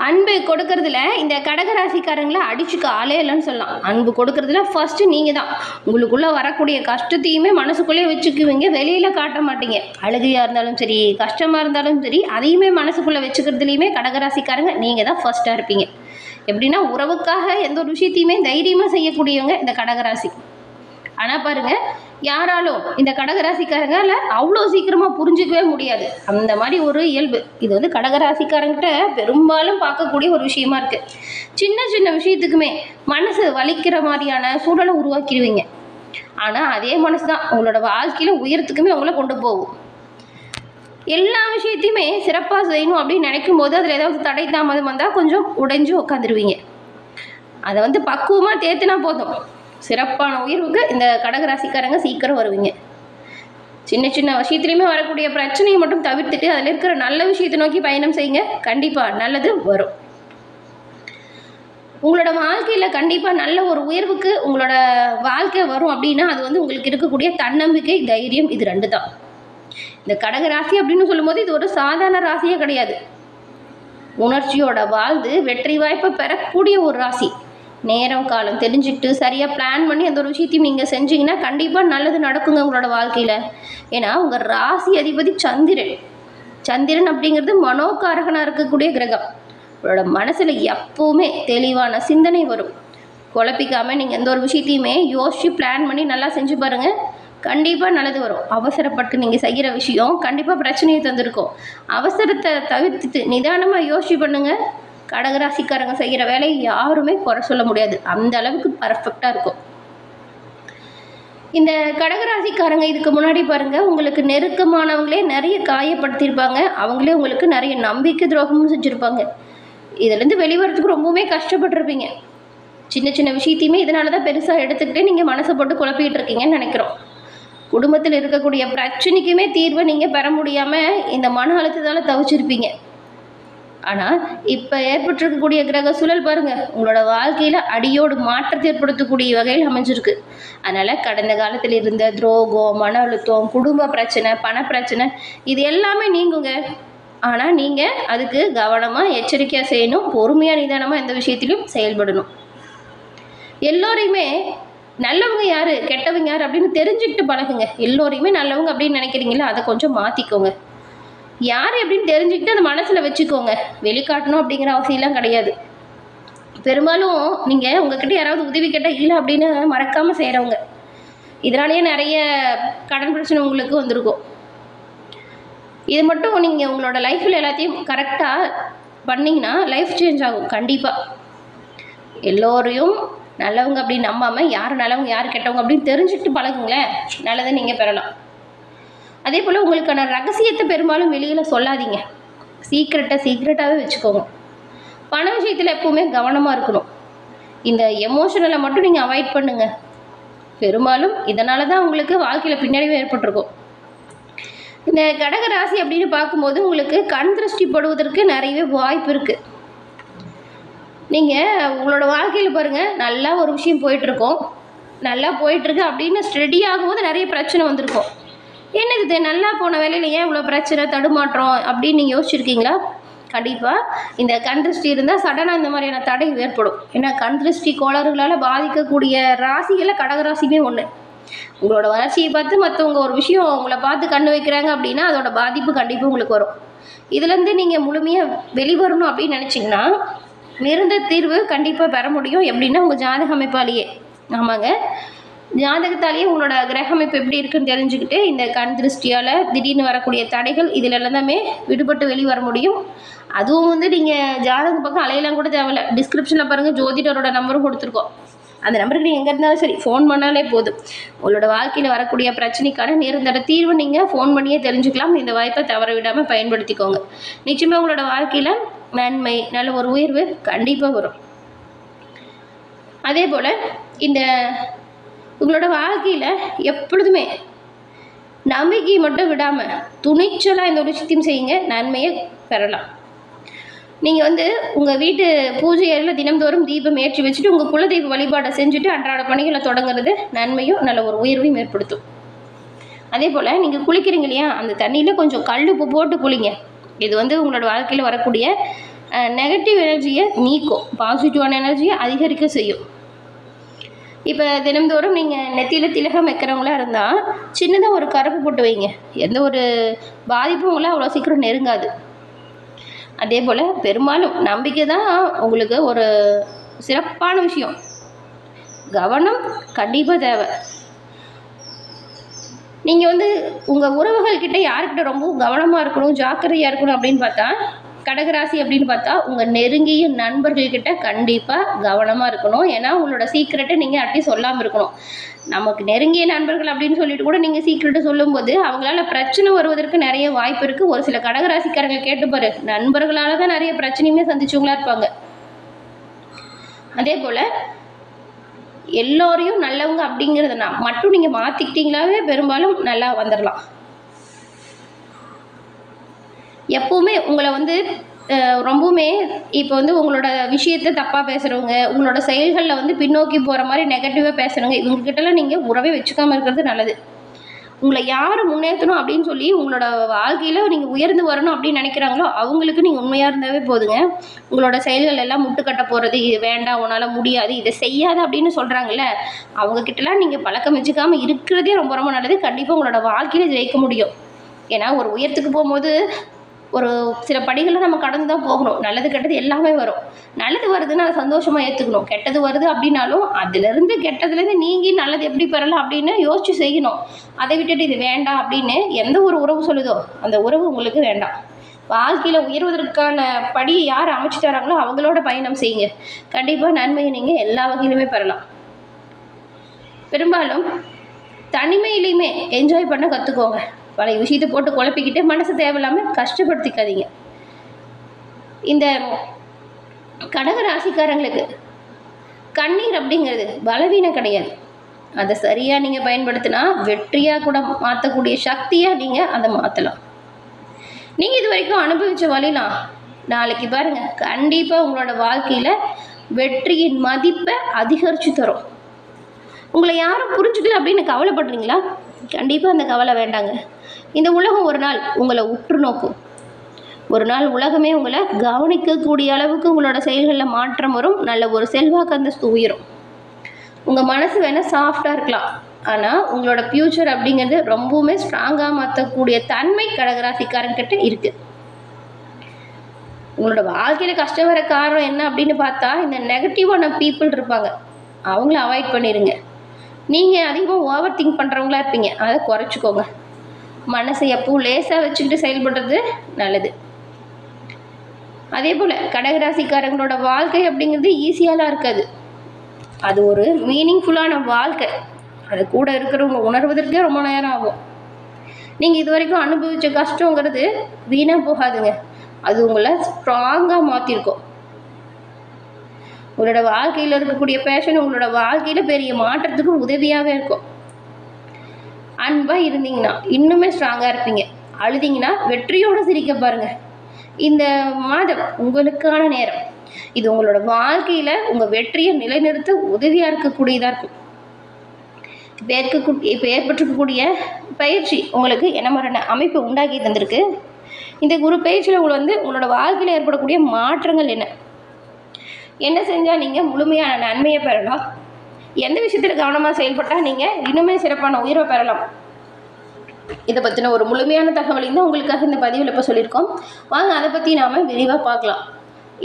அன்பு கொடுக்கறதுல இந்த கடகராசிக்காரங்களை அடிச்சுக்க ஆளே இல்லைன்னு சொல்லலாம். அன்பு கொடுக்கறதுல ஃபர்ஸ்ட் நீங்கள் தான். உங்களுக்குள்ளே வரக்கூடிய கஷ்டத்தையுமே மனசுக்குள்ளேயே வச்சுக்குவீங்க, வெளியில் காட்ட மாட்டீங்க. அழுகையாக இருந்தாலும் சரி, கஷ்டமாக இருந்தாலும் சரி, அதையுமே மனசுக்குள்ளே வச்சுக்கிறதுலையுமே கடகராசிக்காரங்க நீங்கள் தான் ஃபர்ஸ்ட்டாக இருப்பீங்க. எப்படின்னா உறவுக்காக எந்த ஒரு விஷயத்தையுமே தைரியமாக செய்யக்கூடியவங்க இந்த கடகராசி. ஆனால் பாருங்கள், யாராலும் இந்த கடகராசிக்காரங்க அவ்வளோ சீக்கிரமாக புரிஞ்சிக்கவே முடியாது. அந்த மாதிரி ஒரு இயல்பு இது வந்து கடகராசிக்காரங்கிட்ட பெரும்பாலும் பார்க்கக்கூடிய ஒரு விஷயமா இருக்குது. சின்ன சின்ன விஷயத்துக்குமே மனசு வலிக்கிற மாதிரியான சூழலை உருவாக்கிடுவீங்க. ஆனால் அதே மனசு தான் உங்களோட வாழ்க்கையில் உயரத்துக்குமே உங்களை கொண்டு போகும். எல்லா விஷயத்தையுமே சிறப்பாக செய்யணும் அப்படின்னு நினைக்கும் போது அதில் ஏதாவது தடை தாமதம் வந்தால் கொஞ்சம் உடைஞ்சு உட்காந்துருவீங்க. அதை வந்து பக்குவமாக தேத்துனா போதும், சிறப்பான உயர்வுக்கு இந்த கடகராசிக்காரங்க சீக்கிரம் வருவீங்க. சின்ன சின்ன விஷயத்துலையுமே வரக்கூடிய பிரச்சனையை மட்டும் தவிர்த்துட்டு அதில் இருக்கிற நல்ல விஷயத்தை நோக்கி பயணம் செய்யுங்க. கண்டிப்பாக நல்லது வரும். உங்களோட வாழ்க்கையில் கண்டிப்பாக நல்ல ஒரு உயர்வுக்கு உங்களோட வாழ்க்கை வரும் அப்படின்னா அது வந்து உங்களுக்கு இருக்கக்கூடிய தன்னம்பிக்கை, தைரியம், இது ரெண்டு தான். இந்த கடகராசி அப்படின்னு சொல்லும்போது இது ஒரு சாதாரண ராசியே கிடையாது. உணர்ச்சியோட வாழ்ந்து வெற்றி வாய்ப்பை பெறக்கூடிய ஒரு ராசி. நேரம் காலம் தெரிஞ்சுக்கிட்டு சரியாக பிளான் பண்ணி அந்த ஒரு விஷயத்தையும் நீங்கள் செஞ்சீங்கன்னா கண்டிப்பாக நல்லது நடக்குங்க உங்களோட வாழ்க்கையில். ஏன்னா உங்கள் ராசி அதிபதி சந்திரன். சந்திரன் அப்படிங்கிறது மனோகாரகனாக இருக்கக்கூடிய கிரகம். உங்களோட மனசில் எப்போவுமே தெளிவான சிந்தனை வரும். குழப்பிக்காமல் நீங்கள் எந்த ஒரு விஷயத்தையுமே யோசித்து பிளான் பண்ணி நல்லா செஞ்சு பாருங்கள், கண்டிப்பாக நல்லது வரும். அவசரப்பட்டு நீங்கள் செய்கிற விஷயம் கண்டிப்பாக பிரச்சனையை தந்திருக்கும். அவசரத்தை தவிர்த்துட்டு நிதானமாக யோசிச்சு பண்ணுங்கள். கடகராசிக்காரங்க செய்கிற வேலையை யாருமே குறை சொல்ல முடியாது, அந்த அளவுக்கு பர்ஃபெக்டாக இருக்கும். இந்த கடகராசிக்காரங்க இதுக்கு முன்னாடி பாருங்கள், உங்களுக்கு நெருக்கமானவங்களே நிறைய காயப்படுத்தியிருப்பாங்க. அவங்களே உங்களுக்கு நிறைய நம்பிக்கை துரோகமும் செஞ்சுருப்பாங்க. இதுலேருந்து வெளிவரத்துக்கு ரொம்பவுமே கஷ்டப்பட்டுருப்பீங்க. சின்ன சின்ன விஷயத்தையுமே இதனால தான் பெருசாக எடுத்துக்கிட்டே நீங்கள் மனசை போட்டு குழப்பிக்கிட்டு இருக்கீங்கன்னு நினைக்கிறோம். குடும்பத்தில் இருக்கக்கூடிய பிரச்சனைக்குமே தீர்வை நீங்கள் பெற முடியாமல் இந்த மன அழுத்தத்தால் தவிச்சிருப்பீங்க. ஆனால் இப்போ ஏற்பட்டிருக்கக்கூடிய கிரக சூழல் பாருங்கள், உங்களோட வாழ்க்கையில் அடியோடு மாற்றத்தை ஏற்படுத்தக்கூடிய வகையில் அமைஞ்சிருக்கு. அதனால் கடந்த காலத்தில் இருந்த துரோகம், மன அழுத்தம், குடும்ப பிரச்சனை, பணப்பிரச்சனை, இது எல்லாமே நீங்குங்க. ஆனால் நீங்கள் அதுக்கு கவனமாக எச்சரிக்கையாக செய்யணும். பொறுமையாக நிதானமாக எந்த விஷயத்திலும் செயல்படணும். எல்லோரையுமே நல்லவங்க யார், கெட்டவங்க யார் அப்படின்னு தெரிஞ்சுக்கிட்டு பழகுங்க. எல்லோரையுமே நல்லவங்க அப்படின்னு நினைக்கிறீங்களா, அதை கொஞ்சம் மாற்றிக்கோங்க. யார் எப்படின்னு தெரிஞ்சுக்கிட்டு அந்த மனசில் வச்சுக்கோங்க. வெளிக்காட்டணும் அப்படிங்கிற அவசியம்லாம் கிடையாது. பெரும்பாலும் நீங்கள் உங்ககிட்ட யாராவது உதவி கேட்டால் இல்லை அப்படின்னு மறக்காமல் செய்கிறவங்க. இதனாலேயே நிறைய கடன் பிரச்சனை உங்களுக்கு வந்திருக்கும். இது மட்டும் நீங்கள் உங்களோட லைஃப்பில் எல்லாத்தையும் கரெக்டாக பண்ணிங்கன்னா லைஃப் சேஞ்ச் ஆகும். கண்டிப்பாக எல்லோரையும் நல்லவங்க அப்படின்னு நம்பாமல் யார் நல்லவங்க யார் கெட்டவங்க அப்படின்னு தெரிஞ்சுக்கிட்டு பழகுங்களேன், நல்லதை நீங்கள் பெறலாம். அதே போல் உங்களுக்கான ரகசியத்தை பெரும்பாலும் வெளியில் சொல்லாதீங்க. சீக்ரெட்டாகவே வச்சுக்கோங்க. பண விஷயத்தில் எப்போவுமே கவனமாக இருக்கணும். இந்த எமோஷனலை மட்டும் நீங்கள் அவாய்ட் பண்ணுங்கள். பெரும்பாலும் இதனால தான் உங்களுக்கு வாழ்க்கையில் பின்னடைவு ஏற்பட்டிருக்கும். இந்த கடகராசி அப்படின்னு பார்க்கும்போது உங்களுக்கு கண் திருஷ்டி படுவதற்கு நிறையவே வாய்ப்பு இருக்குது. நீங்கள் உங்களோட வாழ்க்கையில் பாருங்கள், நல்லா ஒரு விஷயம் போயிட்டுருக்கோம், நல்லா போயிட்டுருக்கு அப்படின்னு ஸ்டெடி ஆகும்போது நிறைய பிரச்சனை வந்திருக்கும். என்னது இது நல்லா போன வேலையில் ஏன் இவ்வளோ பிரச்சனை தடுமாற்றம் அப்படின்னு நீங்கள் யோசிச்சிருக்கீங்களா? கண்டிப்பாக இந்த கண் திருஷ்டி இருந்தால் சடனாக இந்த மாதிரியான தடை ஏற்படும். ஏன்னா கண் திருஷ்டி கோளாறுகளால் பாதிக்கக்கூடிய ராசிகளில் கடகராசியுமே ஒன்று. உங்களோட வளர்ச்சியை பார்த்து மற்றவங்க ஒரு விஷயம் உங்களை பார்த்து கண்ணு வைக்கிறாங்க அப்படின்னா அதோட பாதிப்பு கண்டிப்பாக உங்களுக்கு வரும். இதுலேருந்து நீங்கள் முழுமையாக வெளிவரணும் அப்படின்னு நினச்சிங்கன்னா நிரந்த தீர்வு கண்டிப்பாக பெற முடியும். எப்படின்னா உங்கள் ஜாதக அமைப்பாலேயே. ஆமாங்க, ஜாதகத்தாலேயே உங்களோட கிரக அமைப்பு எப்படி இருக்குன்னு தெரிஞ்சுக்கிட்டு இந்த கண் திருஷ்டியால் திடீர்னு வரக்கூடிய தடைகள் இதில் எல்லாமே விடுபட்டு வெளிவர முடியும். அதுவும் வந்து நீங்கள் ஜாதகம் பக்கம் அலையெல்லாம் கூட தேவையில்லை. டிஸ்கிரிப்ஷனில் பாருங்கள், ஜோதிடரோட நம்பரும் கொடுத்துருக்கோம். அந்த நம்பருக்கு நீங்கள் எங்கே இருந்தாலும் சரி ஃபோன் பண்ணாலே போதும். உங்களோட வாழ்க்கையில் வரக்கூடிய பிரச்சனைக்கான நிரந்தர தீர்வு நீங்கள் ஃபோன் பண்ணியே தெரிஞ்சுக்கலாம். இந்த வாய்ப்பை தவற விடாமல் பயன்படுத்திக்கோங்க. நிச்சயமாக உங்களோட வாழ்க்கையில் நன்மை, நல்ல ஒரு உயர்வு கண்டிப்பாக வரும். அதே போல் இந்த உங்களோட வாழ்க்கையில் எப்பொழுதுமே நம்பிக்கையை மட்டும் விடாமல் துணிச்சலாக இந்த ஒரு விஷயத்தையும் செய்யுங்க, நன்மையை பெறலாம். நீங்கள் வந்து உங்கள் வீட்டு பூஜை அறையில் தினம்தோறும் தீபம் ஏற்றி வச்சுட்டு உங்கள் குலதெய்வ வழிபாடை செஞ்சுட்டு அன்றாட பணிகளை தொடங்குறது நன்மையும் நல்ல ஒரு உயர்வையும் ஏற்படுத்தும். அதே போல் நீங்கள் குளிக்கிறீங்க இல்லையா, அந்த தண்ணியில் கொஞ்சம் கல் உப்பு போட்டு குளிங்க. இது வந்து உங்களோட வாழ்க்கையில் வரக்கூடிய நெகட்டிவ் எனர்ஜியை நீக்கும், பாசிட்டிவான எனர்ஜியை அதிகரிக்க செய்யும். இப்போ தினம்தோறும் நீங்கள் நெத்தியில் திலகம் வைக்கிறவங்களா இருந்தால் சின்னதாக ஒரு கருப்பு போட்டு வைங்க, எந்த ஒரு பாதிப்பும் உங்களை அவ்வளோ சீக்கிரம் நெருங்காது. அதே போல் பெரும்பாலும் நம்பிக்கை தான் உங்களுக்கு ஒரு சிறப்பான விஷயம். கவனம் கண்டிப்பாக தேவை. நீங்கள் உங்கள் உறவுகள்கிட்ட யாருக்கிட்ட ரொம்ப கவனமாக இருக்கணும், ஜாக்கிரதையாக இருக்கணும் அப்படின்னு பார்த்தா, கடகராசி அப்படின்னு பார்த்தா உங்கள் நெருங்கிய நண்பர்கள்கிட்ட கண்டிப்பாக கவனமாக இருக்கணும். ஏன்னா உங்களோட சீக்கிரட்டை நீங்கள் யார்ட்டையும் சொல்லாமல் இருக்கணும். நமக்கு நெருங்கிய நண்பர்கள் அப்படின்னு சொல்லிட்டு கூட நீங்கள் சீக்கிரட்டை சொல்லும்போது அவங்களால பிரச்சனை வருவதற்கு நிறைய வாய்ப்பு இருக்குது. ஒரு சில கடகராசிக்காரங்க கேட்டுப்பாரு, நண்பர்களால் தான் நிறைய பிரச்சனையுமே சந்திச்சவங்களா இருப்பாங்க. அதே போல் எல்லோரையும் நல்லவங்க அப்படிங்கிறத மட்டும் நீங்கள் மாற்றிக்கிட்டீங்களாவே பெரும்பாலும் நல்லா வந்துடலாம். எப்போவுமே உங்களை ரொம்பவுமே இப்போ உங்களோட விஷயத்தை தப்பாக பேசுகிறவங்க, உங்களோட செயல்களில் பின்னோக்கி போகிற மாதிரி நெகட்டிவாக பேசுகிறவங்க, இவங்ககிட்டலாம் நீங்கள் உறவே வச்சுக்காமல் இருக்கிறது நல்லது. உங்களை யார் முன்னேற்றணும் அப்படின்னு சொல்லி உங்களோட வாழ்க்கையில் நீங்கள் உயர்ந்து வரணும் அப்படின்னு நினைக்கிறாங்களோ அவங்களுக்கு நீங்கள் உண்மையாக இருந்தாவே போதுங்க. உங்களோட செயல்கள் எல்லாம் முட்டுக்கட்ட போகிறது, இது வேண்டாம், உன்னால் முடியாது, இதை செய்யாத அப்படின்னு சொல்கிறாங்கல்ல, அவங்கக்கிட்டலாம் நீங்கள் பழக்கம் வச்சுக்காமல் இருக்கிறதே ரொம்ப ரொம்ப நல்லது. கண்டிப்பாக உங்களோட வாழ்க்கையில் ஜெயிக்க முடியும். ஏன்னா ஒரு உயரத்துக்கு போகும்போது ஒரு சில படிகளை நம்ம கடந்து தான் போகணும். நல்லது கெட்டது எல்லாமே வரும். நல்லது வருதுன்னா அதை சந்தோஷமாக ஏற்றுக்கணும். கெட்டது வருது அப்படின்னாலும் அதுலேருந்து கெட்டதுலேருந்து நீங்கி நல்லது எப்படி பெறலாம் அப்படின்னு யோசிச்சு செய்யணும். அதை விட்டுட்டு இது வேண்டாம் அப்படின்னு எந்த ஒரு உறவு சொல்லுதோ அந்த உறவு உங்களுக்கு வேண்டாம். வாழ்க்கையில் உயர்வதற்கான படியை யார் அமைச்சு தராங்களோ அவங்களோட பயணம் செய்யுங்க. கண்டிப்பாக நன்மையை நீங்கள் எல்லா வகையிலுமே பெறலாம். பெரும்பாலும் தனிமையிலையுமே என்ஜாய் பண்ண கற்றுக்கோங்க. பழைய விஷயத்தை போட்டு குழப்பிக்கிட்டு மனசு தேவையில்லாமல் கஷ்டப்படுத்திக்காதீங்க. இந்த கடக ராசிக்காரங்களுக்கு கண்ணீர் அப்படிங்கிறது பலவீனம் கிடையாது. அதை சரியாக நீங்கள் பயன்படுத்தினா வெற்றியாக கூட மாற்றக்கூடிய சக்தியாக நீங்கள் அதை மாற்றலாம். நீங்கள் இது வரைக்கும் அனுபவித்த வழிலாம் நாளைக்கு பாருங்கள், கண்டிப்பாக உங்களோட வாழ்க்கையில் வெற்றியின் மதிப்பை அதிகரித்து தரும். உங்களை யாரும் புரிஞ்சுக்கல அப்படின்னு கவலைப்படுறீங்களா? கண்டிப்பாக அந்த கவலை வேண்டாங்க. இந்த உலகம் ஒரு நாள் உங்களை உற்று நோக்கும். ஒரு நாள் உலகமே உங்களை கவனிக்கக்கூடிய அளவுக்கு உங்களோட செயல்களில் மாற்றம் வரும். நல்ல ஒரு செல்வாக்கு அந்தஸ்து உயரும். உங்கள் மனசு வேணால் சாஃப்டாக இருக்கலாம், ஆனால் உங்களோட ஃப்யூச்சர் அப்படிங்கிறது ரொம்பவுமே ஸ்ட்ராங்காக மாற்றக்கூடிய தன்மை கடகராசிக்காரங்கிட்ட இருக்குது. உங்களோட வாழ்க்கையில் கஷ்டம் வர காரணம் என்ன அப்படின்னு பார்த்தா இந்த நெகட்டிவான பீப்புள் இருப்பாங்க, அவங்கள அவாய்ட் பண்ணிடுங்க. நீங்கள் அதிகமாக ஓவர் திங்க் பண்ணுறவங்களா இருப்பீங்க, அதை குறைச்சிக்கோங்க. மனசை எப்பவும் லேசாக வச்சுக்கிட்டு செயல்படுறது நல்லது. அதே போல் கடகராசிக்காரங்களோட வாழ்க்கை அப்படிங்கிறது ஈஸியாலாம் இருக்காது. அது ஒரு மீனிங்ஃபுல்லான வாழ்க்கை. அது கூட இருக்கிறவங்க உணர்வதற்கே ரொம்ப நேரம் ஆகும். நீங்கள் இது வரைக்கும் அனுபவித்த கஷ்டங்கிறது வீணாக போகாதுங்க. அது உங்களை ஸ்ட்ராங்காக மாற்றிருக்கும். உங்களோட வாழ்க்கையில் இருக்கக்கூடிய பேஷன் உங்களோட வாழ்க்கையில் பெரிய மாற்றத்துக்கு உதவியாகவே இருக்கும். அன்பாக இருந்தீங்கன்னா இன்னுமே ஸ்ட்ராங்காக இருப்பீங்க. அழுதிங்கன்னா வெற்றியோடு சிரிக்க பாருங்கள். இந்த மாதம் உங்களுக்கான நேரம். இது உங்களோட வாழ்க்கையில் உங்கள் வெற்றியை நிலைநிறுத்த உதவியாக இருக்கக்கூடியதாக இருக்கும். இப்போ ஏற்பட்டிருக்கக்கூடிய பயிற்சி உங்களுக்கு என்ன மாதிரியான அமைப்பு உண்டாக்கி தந்திருக்கு? இந்த குரு பயிற்சியில் உங்களோட வாழ்க்கையில் ஏற்படக்கூடிய மாற்றங்கள் என்ன செஞ்சால் நீங்கள் முழுமையான நன்மையை பெறலாம்? எந்த விஷயத்தில் கவனமாக செயல்பட்டால் நீங்கள் இன்னுமே சிறப்பான உயர்வை பெறலாம்? இதை பற்றின ஒரு முழுமையான தகவலையும் தான் உங்களுக்காக இந்த பதிவில் இப்போ சொல்லியிருக்கோம். வாங்க அதை பற்றி நாம் விரிவாக பார்க்கலாம்.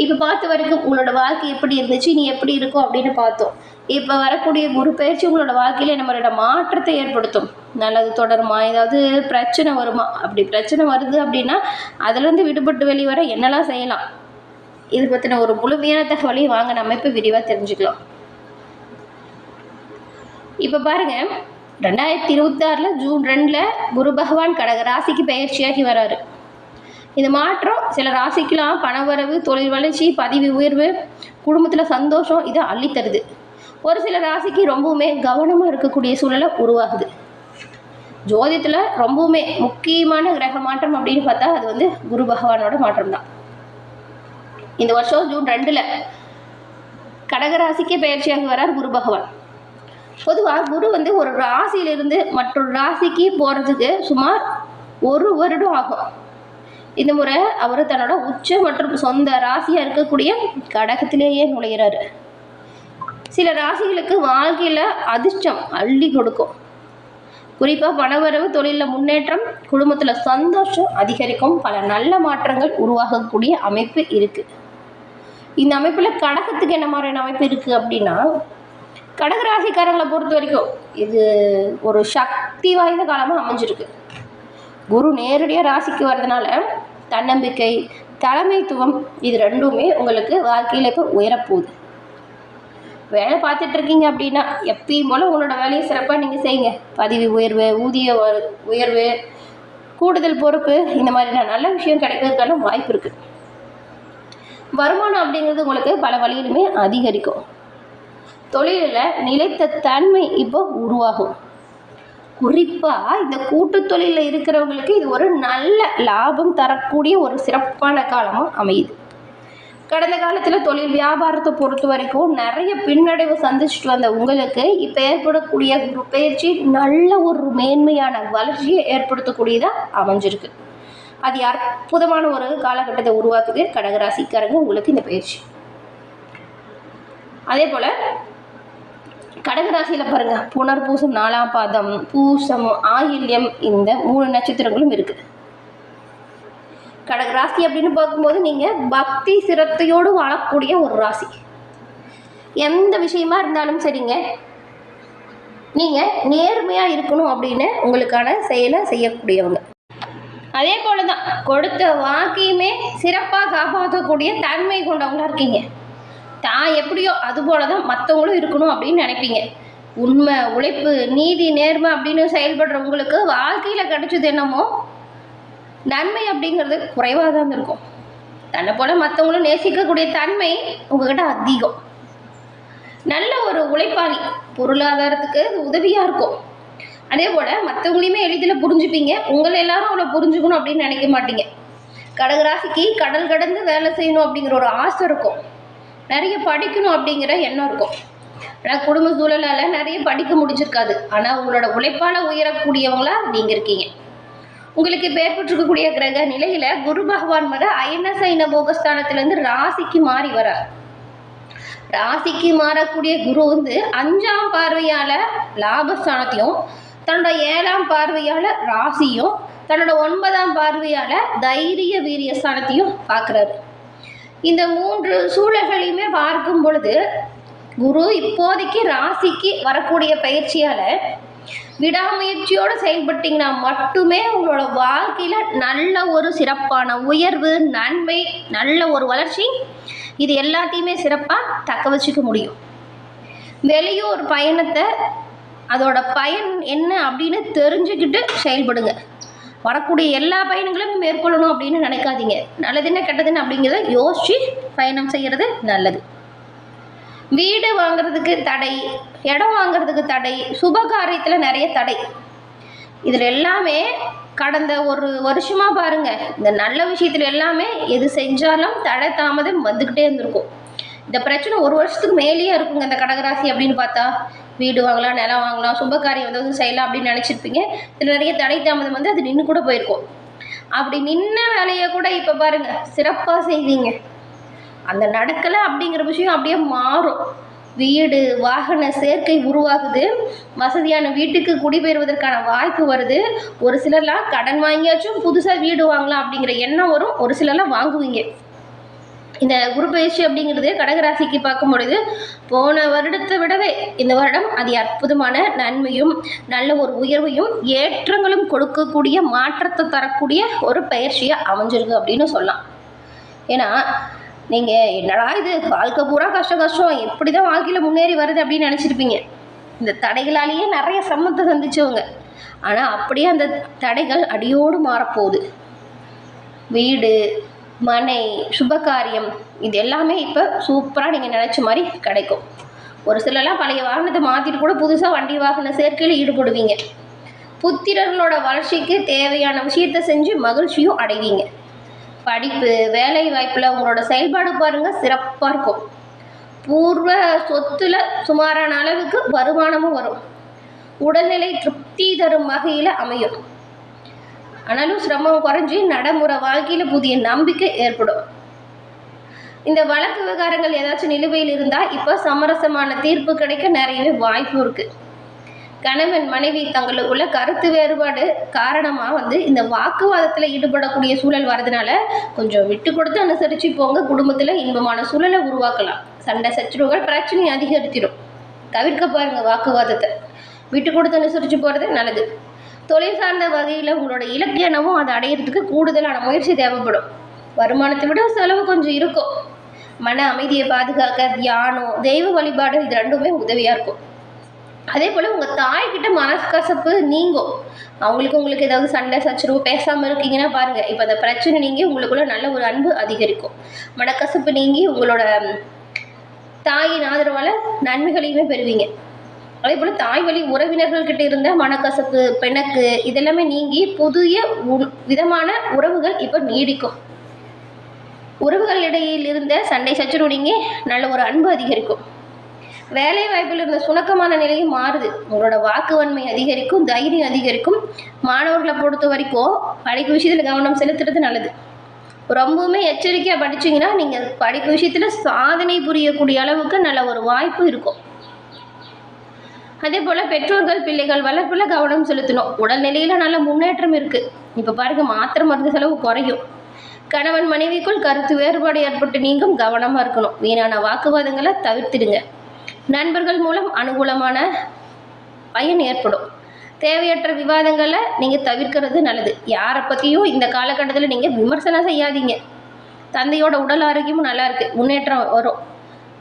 இப்போ பார்த்த வரைக்கும் உங்களோட வாழ்க்கை எப்படி இருந்துச்சு, நீ எப்படி இருக்கும் அப்படின்னு பார்த்தோம். இப்போ வரக்கூடிய குரு பயிற்சி உங்களோட வாழ்க்கையில் நம்மளோட மாற்றத்தை ஏற்படுத்தும். நல்லது தொடருமா, ஏதாவது பிரச்சனை வருமா? அப்படி பிரச்சனை வருது அப்படின்னா அதுலேருந்து விடுபட்டு வெளிவர என்னெல்லாம் செய்யலாம், இது பற்றின ஒரு முழுமையான தகவலையும் வாங்க நம்ம இப்போ விரிவாக தெரிஞ்சுக்கலாம். இப்போ பாருங்கள், 2026 ஜூன் 2 குரு பகவான் கடக ராசிக்கு பயிற்சியாகி வராரு. இந்த மாற்றம் சில ராசிக்கெலாம் பணவரவு, தொழில் வளர்ச்சி, பதவி உயர்வு, குடும்பத்தில் சந்தோஷம் இதை அள்ளித்தருது. ஒரு சில ராசிக்கு ரொம்பவுமே கவனமாக இருக்கக்கூடிய சூழலை உருவாகுது. ஜோதியத்தில் ரொம்பவுமே முக்கியமான கிரக மாற்றம் அப்படின்னு பார்த்தா அது குரு பகவானோட மாற்றம் தான். இந்த வருஷம் ஜூன் 2 கடகராசிக்கே பயிற்சியாகி வரார் குரு பகவான். பொதுவாக குரு ஒரு ராசியிலிருந்து மற்றொரு ராசிக்கு போகிறதுக்கு சுமார் 1 வருடம் ஆகும். இந்த முறை அவர் தன்னோட உச்ச மற்றும் சொந்த ராசியாக இருக்கக்கூடிய கடகத்திலேயே நுழையிறாரு. சில ராசிகளுக்கு வாழ்க்கையில் அதிர்ஷ்டம் அள்ளி கொடுக்கும். குறிப்பாக பணவரவு, தொழிலில் முன்னேற்றம், குடும்பத்தில் சந்தோஷம் அதிகரிக்கும், பல நல்ல மாற்றங்கள் உருவாகக்கூடிய அமைப்பு இருக்குது. இந்த அமைப்பில் கடகத்துக்கு என்ன மாதிரியான அமைப்பு இருக்குது அப்படின்னா, கடகராசிக்காரங்களை பொறுத்த வரைக்கும் இது ஒரு சக்தி வாய்ந்த காலமாக அமைஞ்சிருக்கு. குரு நேரடியாக ராசிக்கு வர்றதுனால தன்னம்பிக்கை, தலைமைத்துவம் இது ரெண்டுமே உங்களுக்கு வாழ்க்கையில் இப்போ உயரப்போகுது. வேலை பார்த்துட்டு இருக்கீங்க அப்படின்னா எப்பயும் போல் உங்களோட வேலையை சிறப்பாக நீங்கள் செய்யுங்க. பதவி உயர்வு, ஊதிய உயர்வு, கூடுதல் பொறுப்பு, இந்த மாதிரி நல்ல விஷயம் கிடைக்கிறதுக்கான வாய்ப்பு இருக்குது. வருமானம் அப்படிங்கிறது உங்களுக்கு பல வழியிலுமே அதிகரிக்கும். தொழிலில் நிலைத்த தன்மை இப்போ உருவாகும். குறிப்பாக இந்த கூட்டு தொழிலில் இருக்கிறவங்களுக்கு இது ஒரு நல்ல லாபம் தரக்கூடிய ஒரு சிறப்பான காலமாக அமையுது. கடந்த காலத்தில் தொழில் வியாபாரத்தை பொறுத்த வரைக்கும் நிறைய பின்னடைவு சந்திச்சுட்டு வந்த உங்களுக்கு இப்போ ஏற்படக்கூடிய ஒரு பயிற்சி நல்ல ஒரு மேன்மையான வளர்ச்சியை ஏற்படுத்தக்கூடியதாக அமைஞ்சிருக்கு. அது அற்புதமான ஒரு காலகட்டத்தை உருவாக்குது கடகராசிக்காரங்க உங்களுக்கு இந்த பயிற்சி. அதே போல் கடகராசியில் பாருங்கள், புனர்பூசம் 4ஆம் பாதம், பூசம், ஆயில்யம் இந்த 3 நட்சத்திரங்களும் இருக்குது. கடகராசி அப்படின்னு பார்க்கும்போது நீங்கள் பக்தி சிரத்தையோடு வாழக்கூடிய ஒரு ராசி. எந்த விஷயமா இருந்தாலும் சரிங்க, நீங்கள் நேர்மையாக இருக்கணும் அப்படின்னு உங்களுக்கான செயலை செய்யக்கூடியவங்க. அதே போல தான் கொடுத்த வாக்கையுமே சிறப்பாக காப்பாற்றக்கூடிய தன்மை கொண்டவங்களா இருக்கீங்க. தான் எப்படியோ அது போல தான் மற்றவங்களும் இருக்கணும் அப்படின்னு நினைப்பீங்க. உண்மை, உழைப்பு, நீதி, நேர்மை அப்படின்னு செயல்படுறவங்களுக்கு வாழ்க்கையில் கிடைச்சது என்னமோ நன்மை அப்படிங்கிறது குறைவாக தான் இருக்கும். தன்னை போல் மற்றவங்களும் நேசிக்கக்கூடிய தன்மை உங்ககிட்ட அதிகம். நல்ல ஒரு உழைப்பாளி, பொருளாதாரத்துக்கு உதவியாக இருக்கும். அதே போல் மற்றவங்களையுமே எளிதில் புரிஞ்சுப்பீங்க. உங்களை எல்லாரும் அவ்வளோ புரிஞ்சுக்கணும் அப்படின்னு நினைக்க மாட்டீங்க. கடகராசிக்கு கடல் கடந்து வேலை செய்யணும் அப்படிங்கிற ஒரு ஆசை இருக்கும். நிறைய படிக்கணும் அப்படிங்கிற எண்ணம் இருக்கும். ஆனால் குடும்ப சூழலால் நிறைய படிக்க முடிஞ்சிருக்காது. ஆனால் உங்களோட உழைப்பால் உயரக்கூடியவங்களா நீங்கள் இருக்கீங்க. உங்களுக்கு இப்போ ஏற்பட்டிருக்கக்கூடிய கிரக நிலையில் குரு பகவான் வர அயன போகஸ்தானத்திலேருந்து ராசிக்கு மாறி வரார். ராசிக்கு மாறக்கூடிய குரு 5ஆம் பார்வையால் லாபஸ்தானத்தையும், தன்னோட 7ஆம் பார்வையால் ராசியும், தன்னோட 9ஆம் பார்வையால் தைரிய வீரிய ஸ்தானத்தையும் பார்க்குறாரு. இந்த 3 சூழல்களையுமே பார்க்கும் பொழுது குரு இப்போதைக்கு ராசிக்கு வரக்கூடிய பயிற்சியால் விடாமுயற்சியோடு செயல்பட்டீங்கன்னா மட்டுமே உங்களோட வாழ்க்கையில் நல்ல ஒரு சிறப்பான உயர்வு, நன்மை, நல்ல ஒரு வளர்ச்சி இது எல்லாத்தையுமே சிறப்பாக தக்க வச்சுக்க முடியும். வெளியூர் பயணத்தை அதோட பயன் என்ன அப்படின்னு தெரிஞ்சுக்கிட்டு செயல்படுங்க. வரக்கூடிய எல்லா பயணங்களும் மேற்கொள்ளணும் அப்படின்னு நினைக்காதீங்க. நல்லது என்ன கெட்டதுன்னு அப்படிங்கிறத யோசித்து பயணம் செய்கிறது நல்லது. வீடு வாங்கிறதுக்கு தடை, இடம் வாங்கிறதுக்கு தடை, சுபகாரியத்தில் நிறைய தடை, இதில் எல்லாமே கடந்த ஒரு வருஷமாக பாருங்கள், இந்த நல்ல விஷயத்தில் எல்லாமே எது செஞ்சாலும் தடை தாமதம் வந்துக்கிட்டே இருந்திருக்கும். இந்த பிரச்சனை ஒரு வருஷத்துக்கு மேலேயே இருக்குங்க. இந்த கடகராசி அப்படின்னு பார்த்தா வீடு வாங்கலாம், நிலம் வாங்கலாம், சுபகாரியம் வந்து செய்யலாம் அப்படின்னு நினச்சிருப்பீங்க. இதில் நிறைய தடை தாமதம் வந்து அது நின்று கூட போயிருக்கும். அப்படி நின்ன வேலையை கூட இப்போ பாருங்கள் சிறப்பாக செய்வீங்க. அந்த நடக்கலை அப்படிங்கிற விஷயம் அப்படியே மாறும். வீடு வாகன சேர்க்கை உருவாகுது. வசதியான வீட்டுக்கு குடிபெயர்வதற்கான வாய்ப்பு வருது. ஒரு சிலர்லாம் கடன் வாங்கியாச்சும் புதுசாக வீடு வாங்கலாம் அப்படிங்கிற எண்ணம் வரும். ஒரு சிலர்லாம் வாங்குவீங்க. இந்த குரு பயிற்சி அப்படிங்கிறது கடகராசிக்கு பார்க்கும் பொழுது போன வருடத்தை விடவே இந்த வருடம் அது அற்புதமான நன்மையும் நல்ல ஒரு உயர்வையும் ஏற்றங்களும் கொடுக்கக்கூடிய மாற்றத்தை தரக்கூடிய ஒரு பயிற்சியாக அமைஞ்சிருக்கு அப்படின்னு சொல்லலாம். ஏன்னா நீங்கள் என்னடா இது வாழ்க்கை பூரா கஷ்டம் எப்படி தான் வாழ்க்கையில் முன்னேறி வருது அப்படின்னு நினச்சிருப்பீங்க. இந்த தடைகளாலேயே நிறைய சிரமத்தை சந்திச்சவங்க. ஆனால் அப்படியே அந்த தடைகள் அடியோடு மாறப்போகுது. வீடு, மனை, சுபகாரியம் இது எல்லாமே இப்போ சூப்பராக நீங்கள் நினச்ச மாதிரி கிடைக்கும். ஒரு சிலர்லாம் பழைய வாகனத்தை மாற்றிட்டு கூட புதுசாக வண்டி வாகன சேர்க்கையில் ஈடுபடுவீங்க. புத்திரர்களோட வளர்ச்சிக்கு தேவையான விஷயத்தை செஞ்சு மகிழ்ச்சியும் அடைவீங்க. படிப்பு, வேலை வாய்ப்பில் உங்களோட செயல்பாடு பாருங்கள் சிறப்பாக இருக்கும். பூர்வ சொத்துல சுமாரான அளவுக்கு வருமானமும் வரும். உடல்நிலை திருப்தி தரும் வகையில் அமையும். ஆனாலும் சிரமம் குறைஞ்சி நடைமுறை வாழ்க்கையில் புதிய நம்பிக்கை ஏற்படும். இந்த வழக்கு விவகாரங்கள் ஏதாச்சும் நிலுவையில் இருந்தால் இப்போ சமரசமான தீர்ப்பு கிடைக்க நிறையவே வாய்ப்பு இருக்குது. கணவன் மனைவி தங்களுக்குள்ள கருத்து வேறுபாடு காரணமாக இந்த வாக்குவாதத்தில் ஈடுபடக்கூடிய சூழல் வரதுனால கொஞ்சம் விட்டு கொடுத்து அனுசரித்து போங்க. குடும்பத்தில் இன்பமான சூழலை உருவாக்கலாம். சண்டை சச்சரவுகள் பிரச்சனையை அதிகரித்திடும். தவிர்க்க பாருங்க வாக்குவாதத்தை. விட்டு கொடுத்து அனுசரித்து போகிறது நல்லது. தொழில் சார்ந்த வகையில் உங்களோட இலக்கு என்னவோ அதை அடையிறதுக்கு கூடுதலான முயற்சி தேவைப்படும். வருமானத்தை விட செலவு கொஞ்சம் இருக்கும். மன அமைதியை பாதுகாக்க தியானம், தெய்வ வழிபாடு இது ரெண்டுமே உதவியாக இருக்கும். அதே போல் உங்கள் தாய்கிட்ட மனக்கசப்பு நீங்கும். உங்களுக்கு ஏதாவது சண்டை சச்சரவு பேசாமல் இருக்கீங்கன்னா பாருங்கள், இப்போ அந்த பிரச்சனை நீங்கி உங்களுக்குள்ள நல்ல ஒரு அன்பு அதிகரிக்கும். மனக்கசப்பு நீங்கி உங்களோட தாயின் ஆதரவால் நன்மைகளையுமே பெறுவீங்க. அதே போல் தாய் வழி உறவினர்கள்கிட்ட இருந்த மனக்கசப்பு பிணக்கு இதெல்லாமே நீங்கி புதிய விதமான உறவுகள் இப்போ நீடிக்கும். உறவுகள் இடையில் இருந்த சண்டை சச்சரவு நீங்கி நல்ல ஒரு அன்பு அதிகரிக்கும். வேலை வாய்ப்பில் இருந்த சுணக்கமான நிலையும் மாறுது. உங்களோட வாக்குவன்மை அதிகரிக்கும், தைரியம் அதிகரிக்கும். மாணவர்களை பொறுத்த வரைக்கும் படிப்பு விஷயத்தில் கவனம் செலுத்துறது நல்லது. ரொம்பவுமே எச்சரிக்கையாக படிச்சிங்கன்னா நீங்கள் படிப்பு விஷயத்தில் சாதனை புரியக்கூடிய அளவுக்கு நல்ல ஒரு வாய்ப்பு இருக்கும். அதே போல் பெற்றோர்கள் பிள்ளைகள் வளர்ப்பில் கவனம் செலுத்தணும். உடல்நிலையில் நல்ல முன்னேற்றம் இருக்குது. இப்போ பாருங்கள், மாத்திரை மருந்து செலவு குறையும். கணவன் மனைவிக்குள் கருத்து வேறுபாடு ஏற்பட்டு நீங்கும். கவனமாக இருக்கணும். வீணான வாக்குவாதங்களை தவிர்த்திடுங்க. நண்பர்கள் மூலம் அனுகூலமான பயன் ஏற்படும். தேவையற்ற விவாதங்களை நீங்கள் தவிர்க்கிறது நல்லது. யாரை பற்றியும் இந்த காலகட்டத்தில் நீங்கள் விமர்சனம் செய்யாதீங்க. தந்தையோட உடல் ஆரோக்கியமும் நல்லா இருக்குது, முன்னேற்றம் வரும்.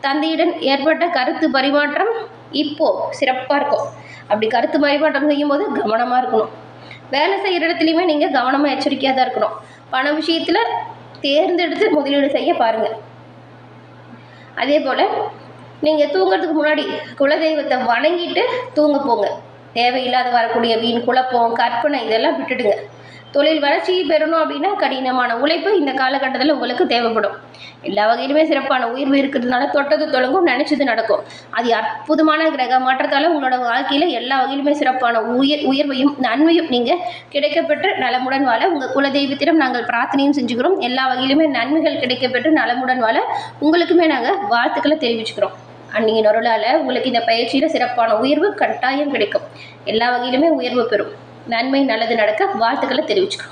தந்தையுடன் ஏற்பட்ட கருத்து பரிமாற்றம் இப்போது சிறப்பாக இருக்கும். அப்படி கருத்து பரிமாற்றம் செய்யும்போது கவனமாக இருக்கணும். வேலை செய்கிற இடத்துலையுமே நீங்கள் கவனமாக எச்சரிக்கையாக தான் இருக்கணும். பண விஷயத்தில் தேர்ந்தெடுத்து முதலீடு செய்ய பாருங்கள். அதே போல் நீங்கள் தூங்குறதுக்கு முன்னாடி குலதெய்வத்தை வணங்கிட்டு தூங்க போங்க. தேவையில்லாத வரக்கூடிய வீண் குழப்பம் கற்பனை இதெல்லாம் விட்டுடுங்க. தொழில் வளர்ச்சியை பெறணும் அப்படின்னா கடினமான உழைப்பு இந்த காலகட்டத்தில் உங்களுக்கு தேவைப்படும். எல்லா வகையிலுமே சிறப்பான உயர்வு இருக்கிறதுனால தொட்டது தொடங்கும், நினச்சது நடக்கும். அது அற்புதமான கிரக மாற்றத்தால் உங்களோட வாழ்க்கையில் எல்லா வகையிலுமே சிறப்பான உயர்வையும் நன்மையும் நீங்கள் கிடைக்கப்பெற்று நலமுடன் வாழ உங்கள் குலதெய்வத்திடம் நாங்கள் பிரார்த்தனையும் செஞ்சுக்கிறோம். எல்லா வகையிலுமே நன்மைகள் கிடைக்கப்பெற்று நலமுடன் வாழ உங்களுக்குமே நாங்கள் வாழ்த்துக்களை தெரிவிச்சுக்கிறோம். அன்னியின் அருளால் உங்களுக்கு இந்த பயிற்சியில் சிறப்பான உயர்வு கட்டாயம் கிடைக்கும். எல்லா வகையிலுமே உயர்வு பெறும். நன்மை நல்லது நடக்க வாழ்த்துக்களை தெரிவிச்சுக்கிறோம்.